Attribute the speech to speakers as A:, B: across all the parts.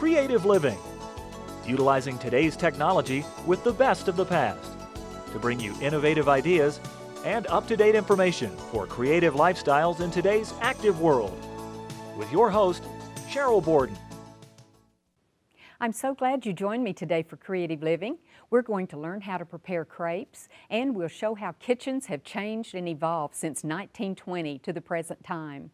A: Creative Living, utilizing today's technology with the best of the past to bring you innovative ideas and up-to-date information for creative lifestyles in today's active world. With your host, Sheryl Borden.
B: I'm so glad you joined me today for Creative Living. We're going to learn how to prepare crepes, and we'll show how kitchens have changed and evolved since 1920 to the present time.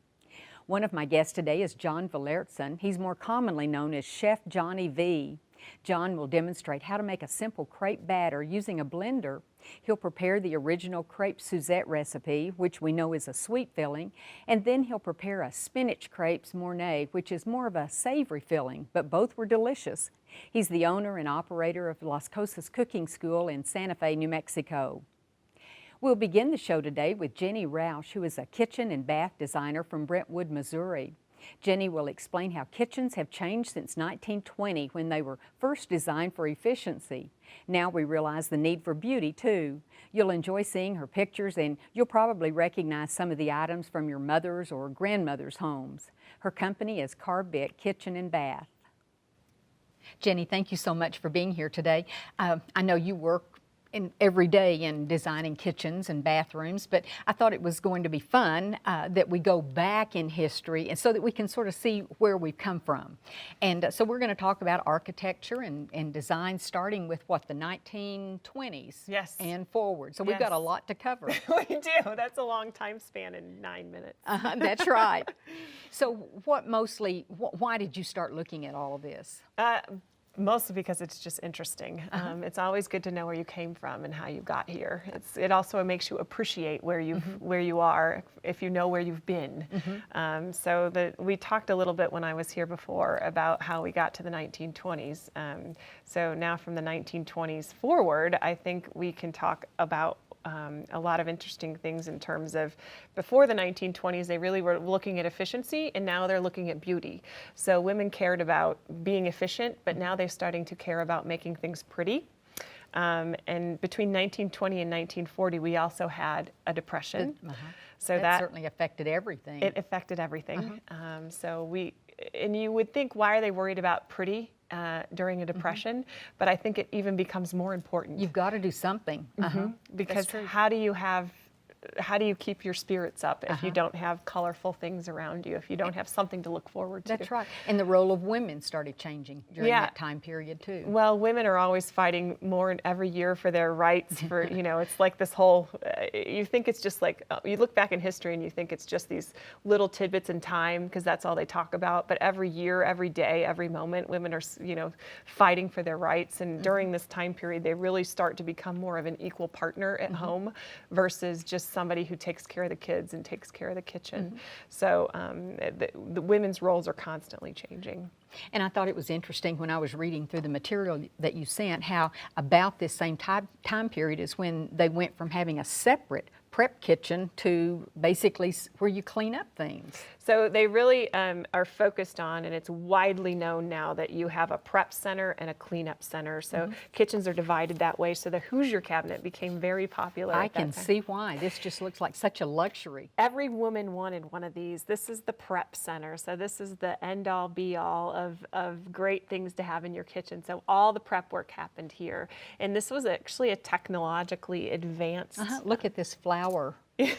B: One of my guests today is John Valertson. He's more commonly known as Chef Johnny V. John will demonstrate how to make a simple crepe batter using a blender. He'll prepare the original crepe Suzette recipe, which we know is a sweet filling, and then he'll prepare a spinach crepes Mornay, which is more of a savory filling, but both were delicious. He's the owner and operator of Las Cosas Cooking School in Santa Fe, New Mexico. We'll begin the show today with Jenny Roush, who is a kitchen and bath designer from Brentwood, Missouri. Jenny will explain how kitchens have changed since 1920 when they were first designed for efficiency. Now we realize the need for beauty too. You'll enjoy seeing her pictures, and you'll probably recognize some of the items from your mother's or grandmother's homes. Her company is Carbit Kitchen and Bath. Jenny, thank you so much for being here today. I know you work every day in designing kitchens and bathrooms, but I thought it was going to be fun that we go back in history and so that we can sort of see where we've come from. And so we're going to talk about architecture and design starting with what, the 1920s?
C: Yes.
B: And forward. So we've got a lot to cover.
C: We do. That's a long time span in 9 minutes.
B: That's right. So why did you start looking at all of this?
C: Mostly because it's just interesting. It's always good to know where you came from and how you got here. It also makes you appreciate where you are if you know where you've been. We talked a little bit when I was here before about how we got to the 1920s. So now from the 1920s forward, I think we can talk about a lot of interesting things in terms of before the 1920s, they really were looking at efficiency, and now they're looking at beauty. So women cared about being efficient, but now they're starting to care about making things pretty. And between 1920 and 1940, we also had a depression. So that
B: certainly affected everything.
C: It affected everything. And you would think, why are they worried about pretty during a depression? But I think it even becomes more important.
B: You've got to do something.
C: Because how do you keep your spirits up if you don't have colorful things around you, if you don't have something to look forward to?
B: That's right. And the role of women started changing during that time period too.
C: Well, women are always fighting more every year for their rights. For it's like this whole. You think it's just like you look back in history and you think it's just these little tidbits in time because that's all they talk about. But every year, every day, every moment, women are fighting for their rights. And during this time period, they really start to become more of an equal partner at home versus just somebody who takes care of the kids and takes care of the kitchen. So the women's roles are constantly changing.
B: And I thought it was interesting when I was reading through the material that you sent, how about this same time period is when they went from having a separate prep kitchen to basically where you clean up things.
C: So they really are focused on, and it's widely known now, that you have a prep center and a cleanup center. So kitchens are divided that way. So the Hoosier cabinet became very popular.
B: I can see why. This just looks like such a luxury.
C: Every woman wanted one of these. This is the prep center. So this is the end-all be-all of great things to have in your kitchen. So all the prep work happened here. And this was actually a technologically advanced.
B: Look at this flour.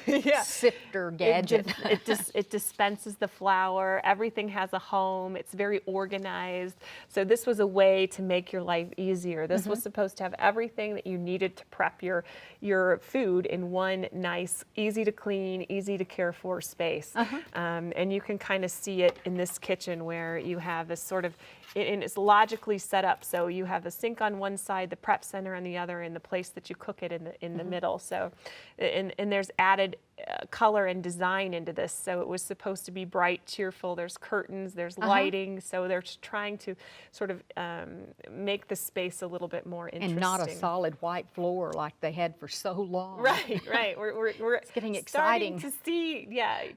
C: Yeah.
B: Sifter gadget.
C: It dispenses the flour. Everything has a home. It's very organized. So this was a way to make your life easier. This was supposed to have everything that you needed to prep your food in one nice, easy to clean, easy to care for space. And you can kind of see it in this kitchen where you have this sort of, and it's logically set up. So you have the sink on one side, the prep center on the other, and the place that you cook it in the middle. So, and there's added color and design into this. So it was supposed to be bright, cheerful. There's curtains, there's lighting. So they're trying to sort of make the space a little bit more interesting.
B: And not a solid white floor like they had for so long.
C: Right, right. We're
B: it's getting exciting
C: to see,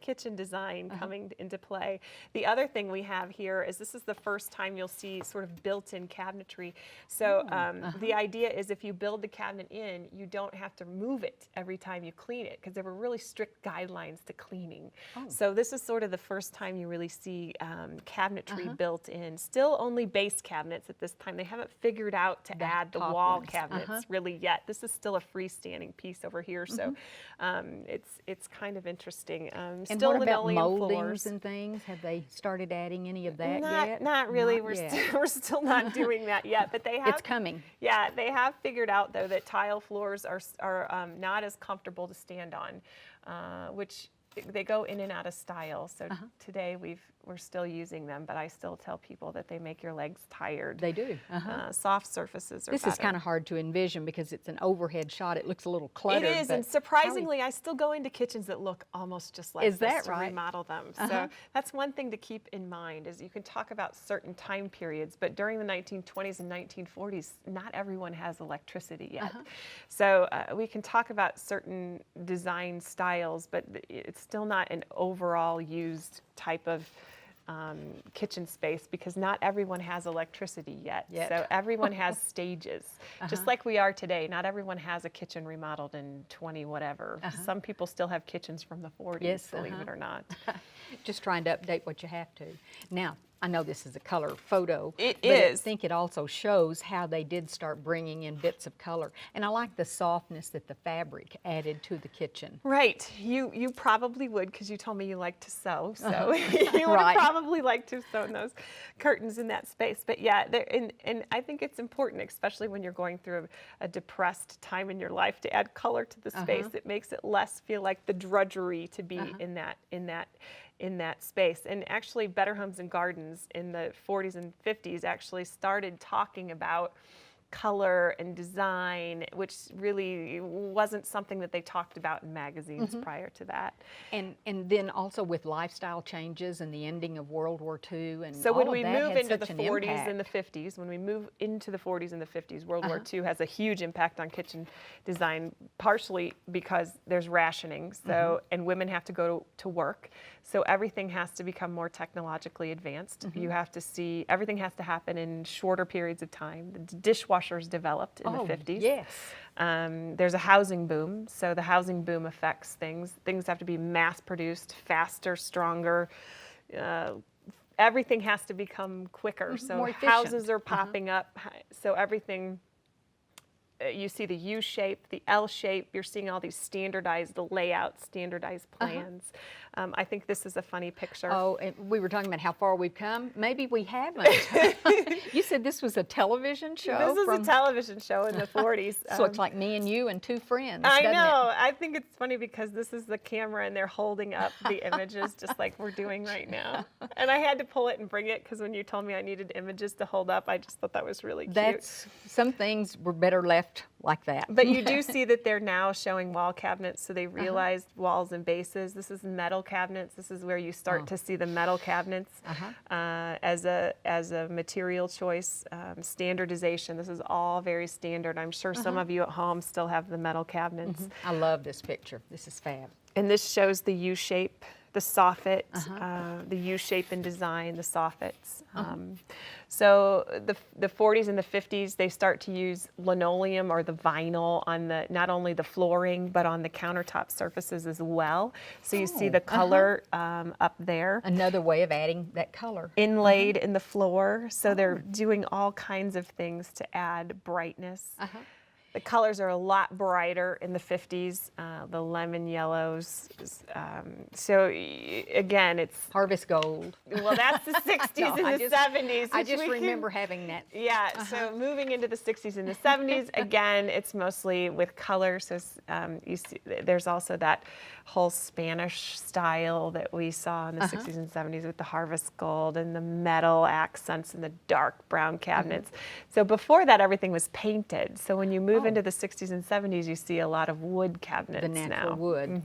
C: kitchen design coming into play. The other thing we have here is this is the first time you'll see sort of built-in cabinetry. So the idea is if you build the cabinet in, you don't have to move it every time you clean it, because they were really strict guidelines to cleaning.
B: Oh.
C: So this is sort of the first time you really see cabinetry built in. Still only base cabinets at this time. They haven't figured out to add the
B: top
C: wall
B: ones.
C: cabinets really yet. This is still a freestanding piece over here, so it's kind of interesting.
B: And
C: Still
B: what about
C: linoleum
B: moldings
C: floors.
B: and things? Have they started adding any of that yet?
C: Not really.
B: Not yet.
C: We're still not doing that yet, but they have.
B: It's coming.
C: Yeah, they have figured out though that tile floors are not as comfortable to stand on, which they go in and out of style. So today we're still using them, but I still tell people that they make your legs tired.
B: They do.
C: Soft surfaces are
B: This
C: better.
B: is kind of hard to envision because it's an overhead shot. It looks a little cluttered.
C: It is,
B: but
C: and surprisingly, I still go into kitchens that look almost just like
B: Is
C: this
B: that
C: to
B: right?
C: remodel them. So that's one thing to keep in mind is you can talk about certain time periods, but during the 1920s and 1940s, not everyone has electricity yet. So we can talk about certain design styles, but it's still not an overall used type of kitchen space because not everyone has electricity yet. So everyone has stages, just like we are today. Not everyone has a kitchen remodeled in 20 whatever. Some people still have kitchens from the 40s, believe it or not.
B: Just trying to update what you have to. Now, I know this is a color photo.
C: It
B: but
C: is.
B: I think it also shows how they did start bringing in bits of color. And I like the softness that the fabric added to the kitchen.
C: Right. You probably would because you told me you like to sew. So you would
B: Right.
C: probably like to have sewn those curtains in that space. But yeah, and I think it's important, especially when you're going through a depressed time in your life, to add color to the space. It makes it less feel like the drudgery to be in that space. And actually Better Homes and Gardens in the 40s and 50s actually started talking about color and design, which really wasn't something that they talked about in magazines prior to that.
B: And then also with lifestyle changes and the ending of World War II and
C: So
B: all
C: when
B: of
C: we
B: that
C: move
B: had
C: into the
B: such an
C: 40s
B: impact.
C: and the 50s, when we move into the 40s and the 50s, World War II has a huge impact on kitchen design, partially because there's rationing, so and women have to go to work, so everything has to become more technologically advanced. You have to see everything has to happen in shorter periods of time. The dishwashers developed in the 50s.
B: Yes.
C: There's a housing boom, so the housing boom affects things. Things have to be mass produced, faster, stronger. Everything has to become quicker. So
B: more efficient.
C: houses are popping up. So everything, you see the U shape, the L shape. You're seeing all these standardized layouts, standardized plans. I think this is a funny picture.
B: Oh, and we were talking about how far we've come. Maybe we haven't. You said this was a television show?
C: This is a television show in the 40s.
B: So it's like me and you and two friends,
C: I
B: doesn't
C: know.
B: it?
C: I think it's funny because this is the camera and they're holding up the images just like we're doing right now. And I had to pull it and bring it because when you told me I needed images to hold up, I just thought that was really cute.
B: Some things were better left like that.
C: But you do see that they're now showing wall cabinets, so they realized walls and bases. This is metal cabinets. This is where you start to see the metal cabinets as a material choice. Standardization. This is all very standard. I'm sure some of you at home still have the metal cabinets.
B: I love this picture. This is fab.
C: And this shows the U shape, the soffit, the U shape in design, the soffits. So the 40s and the 50s, they start to use linoleum or the vinyl on the not only the flooring but on the countertop surfaces as well. So you see the color up there.
B: Another way of adding that color.
C: Inlaid in the floor. So they're doing all kinds of things to add brightness. The colors are a lot brighter in the 50s, the lemon yellows. So again, it's...
B: Harvest gold.
C: Well, that's the 60s and the 70s.
B: I just remember having that.
C: Yeah, so moving into the 60s and the 70s, again, it's mostly with color. So you see, there's also that whole Spanish style that we saw in the 60s and 70s with the harvest gold and the metal accents and the dark brown cabinets. So before that, everything was painted. So when you move into the 60s and 70s, you see a lot of wood cabinets
B: The natural
C: now.
B: wood.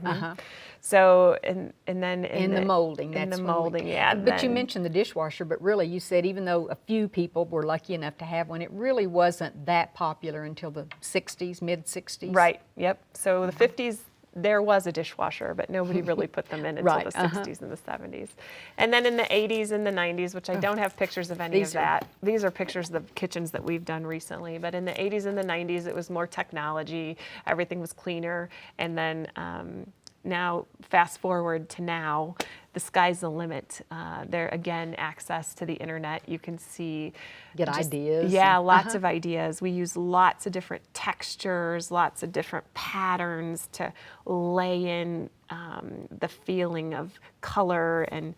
C: So, and then
B: In the molding.
C: In
B: that's
C: the
B: when we-
C: molding, yeah.
B: But you
C: then-
B: mentioned the dishwasher, but really you said even though a few people were lucky enough to have one, it really wasn't that popular until the 60s, mid-60s.
C: Right, yep. So the 50s, there was a dishwasher, but nobody really put them in until
B: Right,
C: the 60s and the 70s. And then in the 80s and the 90s, which I don't have pictures of any of that. These are pictures of the kitchens that we've done recently. But in the 80s and the 90s, it was more technology. Everything was cleaner. And then now fast forward to now, the sky's the limit. There again, access to the internet. You can see,
B: Get ideas.
C: Yeah, lots of ideas. We use lots of different textures, lots of different patterns to lay in the feeling of color, and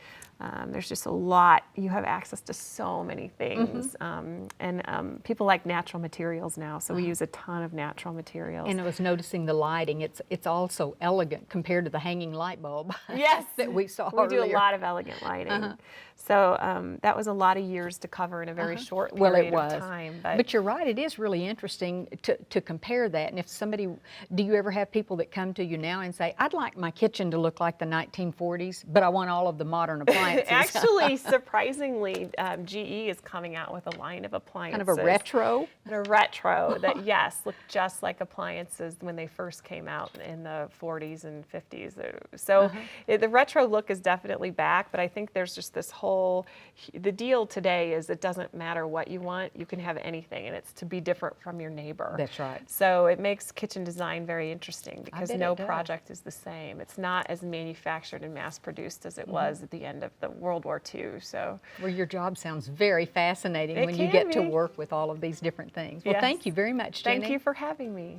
C: there's just a lot. You have access to so many things, and people like natural materials now, so we use a ton of natural materials.
B: And I was noticing the lighting. It's also elegant compared to the hanging light bulb.
C: Yes,
B: that we saw
C: we
B: earlier.
C: do a lot of elegant lighting. So that was a lot of years to cover in a very short period of time.
B: But you're right, it is really interesting to compare that. And if somebody, do you ever have people that come to you now and say, I'd like my kitchen to look like the 1940s, but I want all of the modern appliances?
C: Actually, surprisingly, GE is coming out with a line of appliances.
B: Kind of a retro?
C: A retro that, yes, look just like appliances when they first came out in the 40s and 50s. So the retro look is definitely back, but I think there's just this whole, the deal today is it doesn't matter what you want, you can have anything, and it's to be different from your neighbor.
B: That's right.
C: So it makes kitchen design very interesting because no
B: it does.
C: project is the same. It's not as manufactured and mass produced as it was at the end of the World War II. So,
B: well, your job sounds very fascinating
C: It
B: when you
C: can
B: get to
C: be.
B: work with all of these different things. Well,
C: Yes.
B: thank you very much, Jenny.
C: thank you for having me.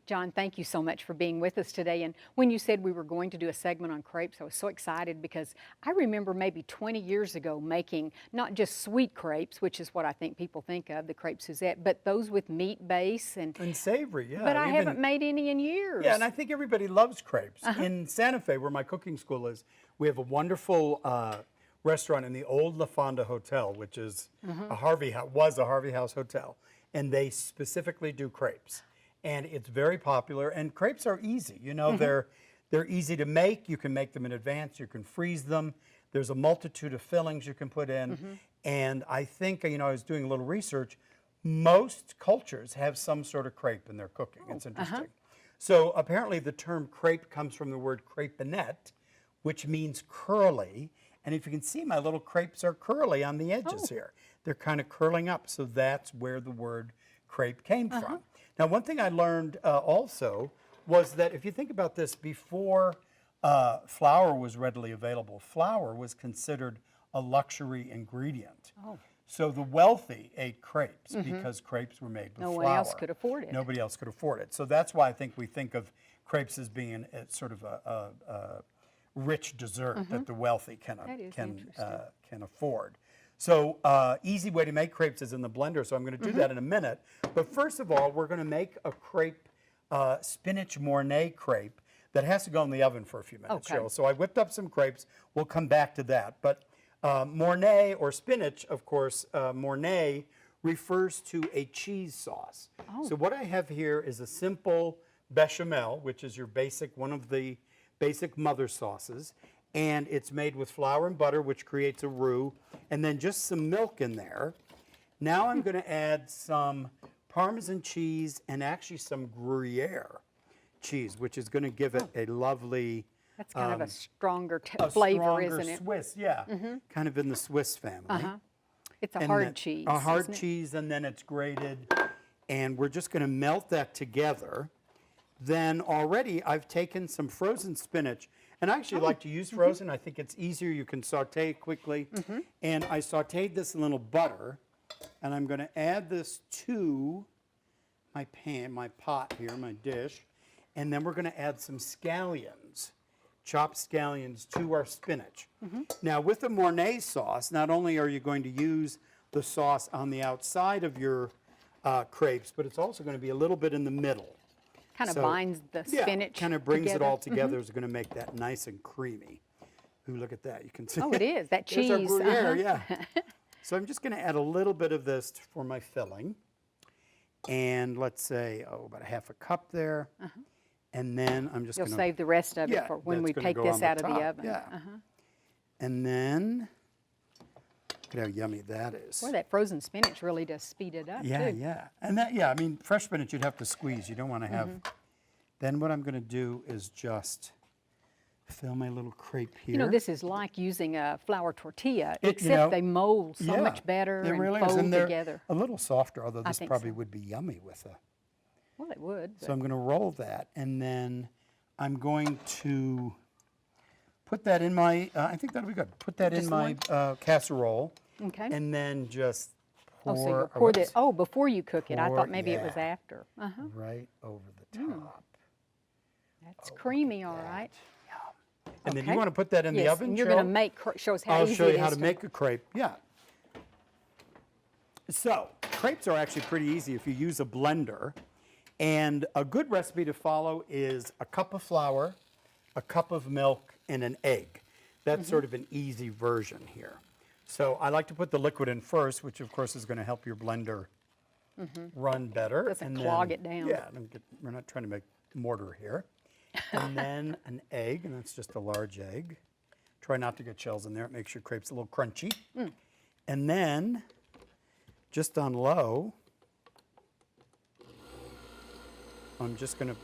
B: John, thank you so much for being with us today. And when you said we were going to do a segment on crepes, I was so excited because I remember maybe 20 years ago making not just sweet crepes, which is what I think people think of, the crepe Suzette, but those with meat base and
D: savory, yeah.
B: But I haven't made any in years.
D: Yeah, and I think everybody loves crepes. In Santa Fe, where my cooking school is, we have a wonderful restaurant in the old La Fonda Hotel, which is was a Harvey House hotel, and they specifically do crepes. And it's very popular, and crepes are easy. You know, they're easy to make. You can make them in advance. You can freeze them. There's a multitude of fillings you can put in. And I think, you know, I was doing a little research. Most cultures have some sort of crepe in their cooking. It's interesting. So apparently the term crepe comes from the word crepinette, which means curly. And if you can see, my little crepes are curly on the edges here. They're kind of curling up. So that's where the word crepe came from. Now, one thing I learned also was that if you think about this, before flour was readily available, flour was considered a luxury ingredient. So the wealthy ate crepes because crepes were made with flour.
B: No one else could afford it.
D: Nobody else could afford it. So that's why I think we think of crepes as being sort of a rich dessert that the wealthy can afford. So easy way to make crepes is in the blender, so I'm going to do that in a minute. But first of all, we're going to make a crepe, spinach Mornay crepe that has to go in the oven for a few minutes, Cheryl. So I whipped up some crepes. We'll come back to that. But Mornay, or spinach, of course, Mornay refers to a cheese sauce. So what I have here is a simple bechamel, which is your basic, one of the basic mother sauces. And it's made with flour and butter, which creates a roux, and then just some milk in there. Now I'm going to add some Parmesan cheese and actually some Gruyere cheese, which is going to give it a lovely...
B: That's kind of a stronger flavor, isn't it?
D: Swiss, yeah. Kind of in the Swiss family.
B: It's a hard cheese.
D: A hard cheese, and then it's grated. And we're just going to melt that together. Then already I've taken some frozen spinach. And I actually like to use frozen. I think it's easier. You can saute it quickly. And I sauteed this in a little butter. And I'm going to add this to my pan, my pot here, my dish. And then we're going to add some scallions, chopped scallions, to our spinach. Now, with the Mornay sauce, not only are you going to use the sauce on the outside of your crepes, but it's also going to be a little bit in the middle.
B: Kind of binds the spinach
D: kind of brings
B: together.
D: it all together. It's going to make that nice and creamy. Ooh, look at that. You can see.
B: Oh, it is. That cheese.
D: There's our Gruyere, yeah. So I'm just going to add a little bit of this for my filling. And let's say, about a half a cup there. And then I'm just going to...
B: You'll save the rest of it for when we take this out of the oven.
D: Yeah. And then, look at how yummy that is.
B: Boy, that frozen spinach really does speed it up, too.
D: Yeah. And that, I mean, fresh spinach you'd have to squeeze. You don't want to have... Then what I'm going to do is just fill my little crepe here.
B: You know, this is like using a flour tortilla,
D: You
B: except
D: know,
B: they mold so
D: yeah,
B: much better
D: it
B: and
D: really is.
B: fold
D: And they're
B: together.
D: a little softer, although
B: I
D: this
B: think
D: probably
B: so.
D: would be yummy with a.
B: Well, it would.
D: So I'm going to roll that, and then I'm going to put that in my, I think that'll be good. Put that in
B: Just
D: my casserole,
B: Okay.
D: and then just pour,
B: Oh, so you'll pour
D: whoops,
B: this. Oh, before you cook it. I
D: Pour-
B: thought maybe it was
D: yeah.
B: after.
D: right over the top.
B: That's creamy, all right.
D: And then
B: Okay.
D: you want to put that in the
B: Yes,
D: oven,
B: and you're going to
D: Cheryl?
B: make, show us how
D: I'll
B: easy
D: show you
B: it
D: how
B: is
D: to make a crepe. Yeah. So, crepes are actually pretty easy if you use a blender. And a good recipe to follow is a cup of flour, a cup of milk, and an egg. That's
B: Mm-hmm.
D: sort of an easy version here. So I like to put the liquid in first, which of course is going to help your blender run better.
B: Mm-hmm. Doesn't
D: and
B: clog
D: then-
B: it down.
D: Yeah, we're not trying to make mortar here. And then an egg, and that's just a large egg. Try not to get shells in there. It makes your crepes a little crunchy. And then, just on low, I'm just going to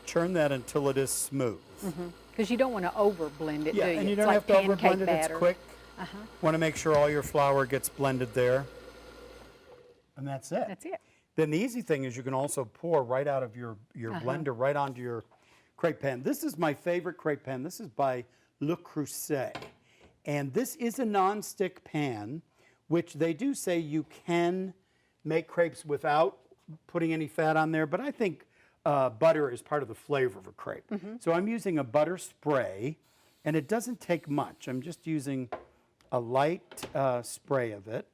D: churn that until it is smooth.
B: Because you don't want to over blend it,
D: Yeah,
B: do you?
D: and you
B: It's
D: don't
B: like
D: have to over
B: pancake
D: blend it.
B: batter.
D: It's quick. Want to make sure all your flour gets blended there. And that's it.
B: That's it.
D: Then the easy thing is you can also pour right out of your blender right onto your crepe pan. This is my favorite crepe pan. This is by Le Creuset. And this is a non-stick pan, which they do say you can make crepes without putting any fat on there, but I think butter is part of the flavor of a crepe. So I'm using a butter spray, and it doesn't take much. I'm just using a light spray of it.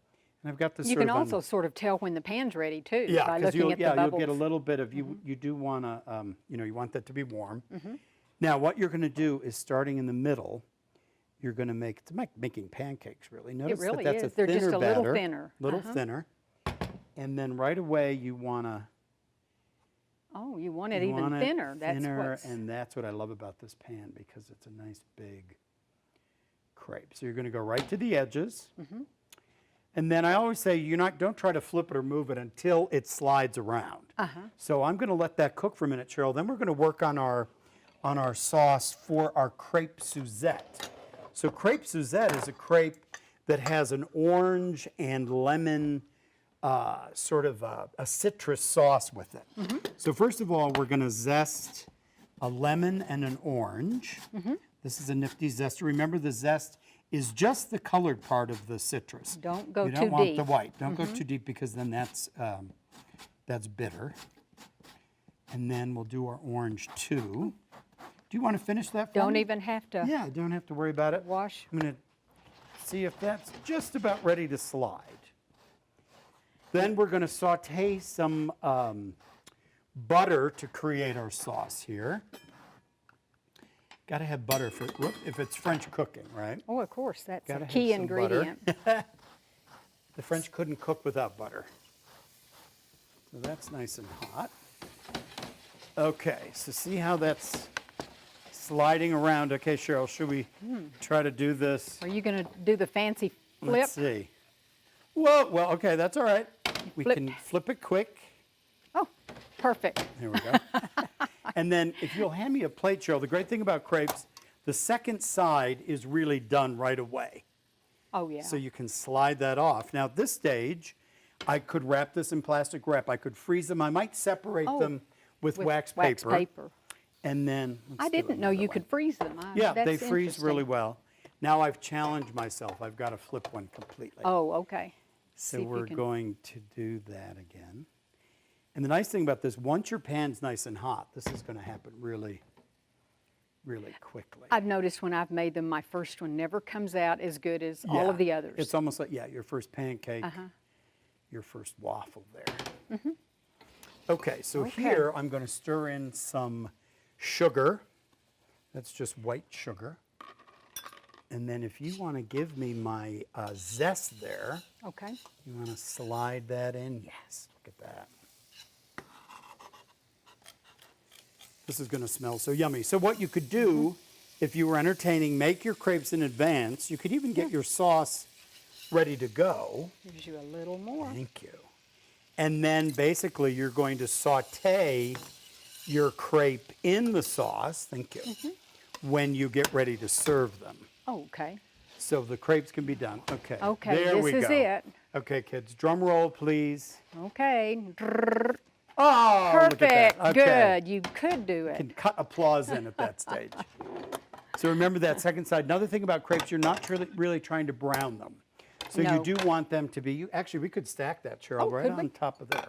D: And I've got this
B: You
D: sort
B: can
D: of on-
B: also sort of tell when the pan's ready too
D: yeah,
B: by
D: because
B: looking at the
D: you'll
B: bubbles.
D: get a little bit of you do want to you want that to be warm. Now what you're going to do is starting in the middle, you're going to make it's like making pancakes really. Notice
B: really
D: that that's
B: is.
D: a
B: They're
D: thinner
B: just a little
D: batter,
B: thinner.
D: little thinner. And then right away you want to
B: Oh, you want it even thinner. That's what's...
D: and that's what I love about this pan because it's a nice big crepe. So you're going to go right to the edges. And then I always say don't try to flip it or move it until it slides around. So I'm going to let that cook for a minute, Cheryl. Then we're going to work on our sauce for our crepe Suzette. So crepe Suzette is a crepe that has an orange and lemon sort of a citrus sauce with it. So first of all, we're going to zest a lemon and an orange. This is a nifty zest. Remember, the zest is just the colored part of the citrus.
B: Don't go
D: you
B: too
D: don't want
B: deep.
D: the white. Don't go too deep because then that's bitter. And then we'll do our orange too. Do you want to finish that for
B: Don't
D: me?
B: even have to
D: Yeah, don't have to worry about it.
B: wash.
D: I'm going to see if that's just about ready to slide. Then we're going to saute some butter to create our sauce here. Got to have butter if it's French cooking, right?
B: Oh, of course, that's
D: Gotta
B: a
D: have
B: key
D: some butter.
B: ingredient.
D: The French couldn't cook without butter. So that's nice and hot. Okay, so see how that's sliding around. Okay, Cheryl, should we try to do this?
B: Are you going to do the fancy flip?
D: Let's see. Whoa, well, okay, that's all right. We
B: Flip.
D: can flip it quick.
B: Oh, perfect.
D: There we go. And then if you'll hand me a plate, Cheryl, the great thing about crepes, the second side is really done right away.
B: Oh, yeah.
D: So you can slide that off. Now at this stage, I could wrap this in plastic wrap. I could freeze them. I might separate them with wax paper. And then,
B: I
D: let's do
B: didn't know
D: another
B: you
D: one.
B: could freeze them.
D: Yeah,
B: That's
D: they freeze
B: interesting.
D: really well. Now I've challenged myself. I've got to flip one completely.
B: Oh, okay.
D: So
B: See if you
D: we're
B: can-
D: going to do that again. And the nice thing about this, once your pan's nice and hot, this is going to happen really, really quickly.
B: I've noticed when I've made them, my first one never comes out as good as all of the others.
D: It's almost like, your first pancake, your first waffle there. Okay, so here I'm going to stir in some sugar. That's just white sugar. And then if you want to give me my zest there,
B: Okay.
D: you want to slide that in? Yes, look at that. This is going to smell so yummy. So what you could do, if you were entertaining, make your crepes in advance. You could even get your sauce ready to go.
B: Gives you a little more.
D: Thank you. And then basically you're going to saute your crepe in the sauce. Thank you. when you get ready to serve them.
B: Oh, okay.
D: So the crepes can be done. Okay.
B: Okay,
D: there
B: this
D: we
B: is
D: go.
B: it.
D: Okay, kids, drum roll, please.
B: Okay.
D: Oh,
B: Perfect.
D: look at that. Okay.
B: Good. You could do
D: You
B: it.
D: can cut applause in at that stage. So remember that second side. Another thing about crepes, you're not really trying to brown them. So
B: No.
D: you do want them to be, actually we could stack that, Cheryl,
B: Oh,
D: right
B: could we?
D: on top of there.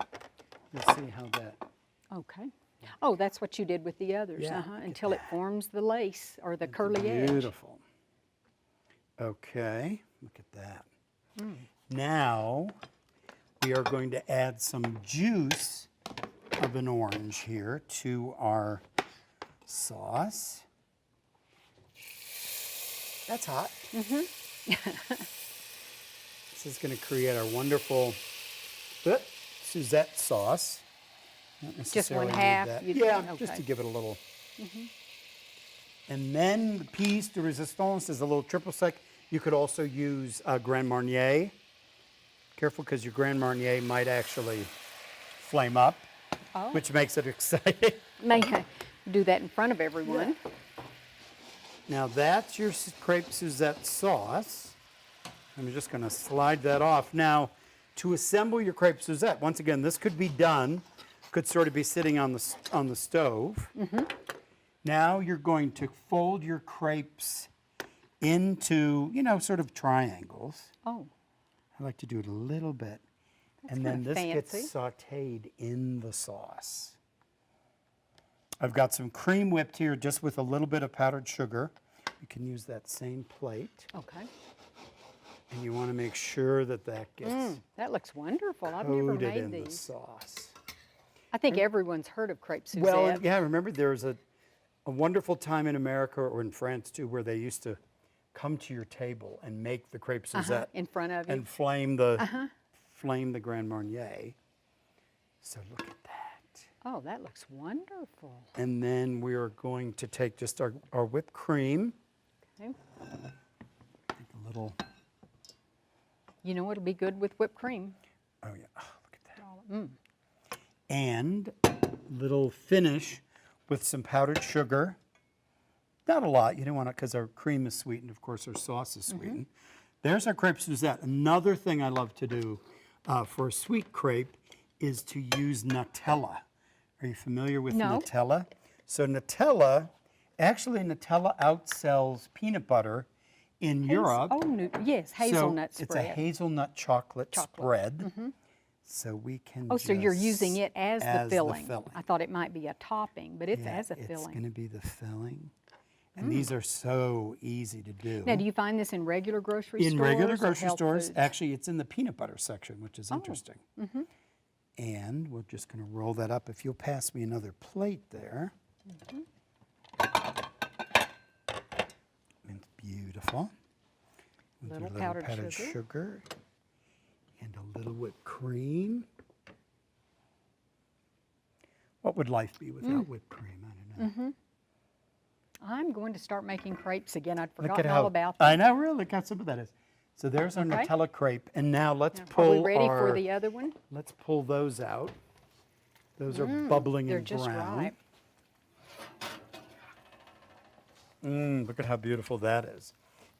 D: Let's see how that,
B: Okay. Oh, that's what you did with the others,
D: Yeah, look at
B: until it forms the lace or the curly edge.
D: beautiful. Okay, look at that. Now we are going to add some juice of an orange here to our sauce. That's hot. This is going to create our wonderful Suzette sauce. Not necessarily need
B: half,
D: that.
B: you'd-
D: Yeah, just
B: okay.
D: to give it a little. And then the piece de resistance is a little triple sec. You could also use Grand Marnier. Careful, because your Grand Marnier might actually flame up, which makes it exciting.
B: May I do that in front of everyone.
D: Now that's your crepe Suzette sauce. I'm just going to slide that off. Now, to assemble your crepe Suzette, once again, this could be done, could sort of be sitting on the stove. Now you're going to fold your crepes into, sort of triangles.
B: Oh,
D: I like to do it a little bit. And
B: kinda
D: then this gets
B: fancy.
D: sauteed in the sauce. I've got some cream whipped here just with a little bit of powdered sugar. You can use that same plate.
B: okay.
D: And you want to make sure that that gets
B: That looks wonderful. I've never
D: coated
B: made
D: in the
B: these.
D: sauce.
B: I think everyone's heard of crepe Suzette.
D: Well, and yeah, remember there's a wonderful time in America or in France too where they used to come to your table and make the crepe Suzette
B: in front of you.
D: and flame the Grand Marnier. So look at that.
B: Oh, that looks wonderful.
D: And then we are going to take just our whipped cream,
B: Okay.
D: take a little,
B: You know it'll be good with whipped cream.
D: oh yeah, look at that. And little finish with some powdered sugar. Not a lot, you don't want to, because our cream is sweetened, of course our sauce is sweetened. There's our crepe Suzette. Another thing I love to do for a sweet crepe is to use Nutella. Are you familiar with
B: No.
D: Nutella? So Nutella outsells peanut butter in Europe.
B: Yes, hazelnut
D: so
B: spread.
D: It's a hazelnut chocolate. spread. So we can
B: Oh, so you're
D: just-
B: using it as the filling.
D: filling.
B: I thought it might be a topping, but it's
D: Yeah,
B: as a
D: It's
B: filling.
D: going to be the filling. And these are so easy to do.
B: Now, do you find this in regular grocery stores?
D: In regular
B: or
D: grocery
B: health
D: stores,
B: foods?
D: actually, it's in the peanut butter section, which is
B: Oh,
D: interesting. And we're just going to roll that up. If you'll pass me another plate there. It's beautiful. With your
B: Little powdered
D: sugar and a little whipped cream. What would life be without whipped cream? I don't know.
B: I'm going to start making crepes again. I'd
D: Look
B: forgotten
D: at
B: all
D: how
B: about them.
D: I know, really. Look how simple that is. So there's our
B: Okay.
D: Nutella crepe, and now let's
B: Are
D: pull
B: we ready
D: our.
B: for the other one?
D: Let's pull those out. Those are bubbling
B: They're
D: and
B: just
D: brown.
B: right.
D: Look at how beautiful that is.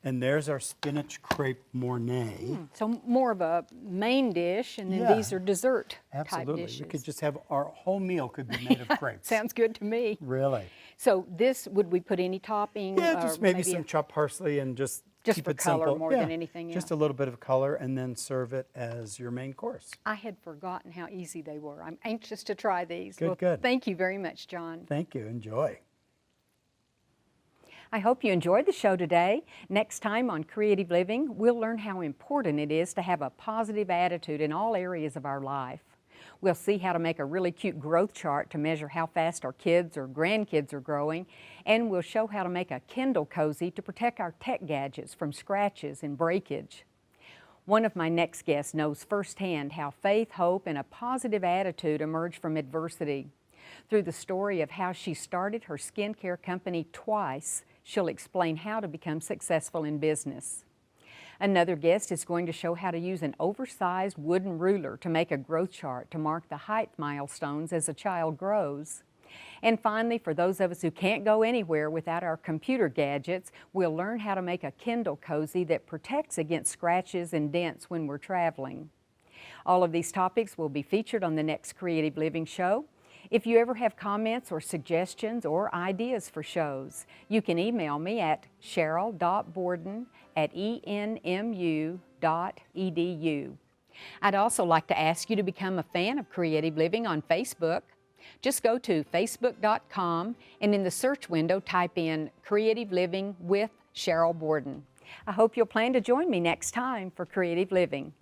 D: And there's our spinach crepe Mornay.
B: So more of a main dish, and then
D: Yeah.
B: these are dessert
D: Absolutely.
B: type dishes.
D: We could just have our whole meal could be made of crepes.
B: Sounds good to me.
D: Really.
B: So this, would we put any topping?
D: Yeah,
B: or
D: just maybe
B: a-
D: some chopped parsley and just keep
B: for
D: it
B: color
D: simple.
B: more
D: Yeah,
B: than anything
D: Just
B: else.
D: a little bit of color, and then serve it as your main course.
B: I had forgotten how easy they were. I'm anxious to try these.
D: Good,
B: Well,
D: good.
B: Thank you very much, John.
D: Thank you. Enjoy.
B: I hope you enjoyed the show today. Next time on Creative Living, we'll learn how important it is to have a positive attitude in all areas of our life. We'll see how to make a really cute growth chart to measure how fast our kids or grandkids are growing, and we'll show how to make a Kindle cozy to protect our tech gadgets from scratches and breakage. One of my next guests knows firsthand how faith, hope, and a positive attitude emerge from adversity. Through the story of how she started her skincare company twice, she'll explain how to become successful in business. Another guest is going to show how to use an oversized wooden ruler to make a growth chart to mark the height milestones as a child grows. And finally, for those of us who can't go anywhere without our computer gadgets, we'll learn how to make a Kindle cozy that protects against scratches and dents when we're traveling. All of these topics will be featured on the next Creative Living show. If you ever have comments or suggestions or ideas for shows, you can email me at sheryl.borden@enmu.edu. I'd also like to ask you to become a fan of Creative Living on Facebook. Just go to facebook.com and in the search window type in Creative Living with Sheryl Borden. I hope you'll plan to join me next time for Creative Living.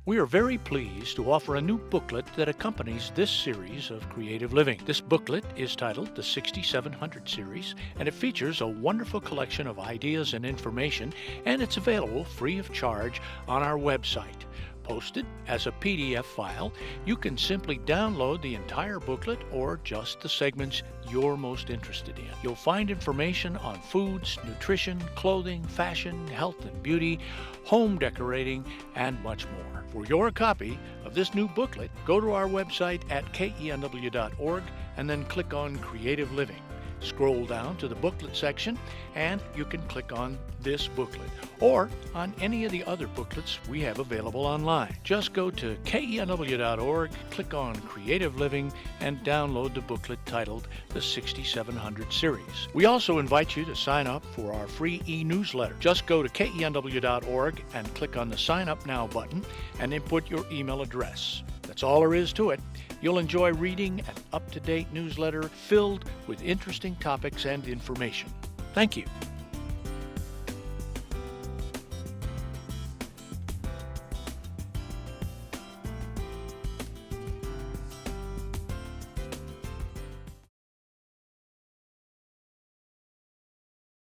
E: We are very pleased to offer a new booklet that accompanies this series of Creative Living. This booklet is titled the 6700 Series, and it features a wonderful collection of ideas and information, and it's available free of charge on our website. Posted as a PDF file, you can simply download the entire booklet or just the segments you're most interested in. You'll find information on foods, nutrition, clothing, fashion, health and beauty, home decorating, and much more. For your copy of this new booklet, go to our website at KENW.org and then click on Creative Living. Scroll down to the booklet section and you can click on this booklet or on any of the other booklets we have available online. Just go to KENW.org, click on Creative Living, and download the booklet titled the 6700 Series. We also invite you to sign up for our free e-newsletter. Just go to KENW.org and click on the Sign Up Now button and input your email address. That's all there is to it. You'll enjoy reading an up-to-date newsletter filled with interesting topics and information. Thank you.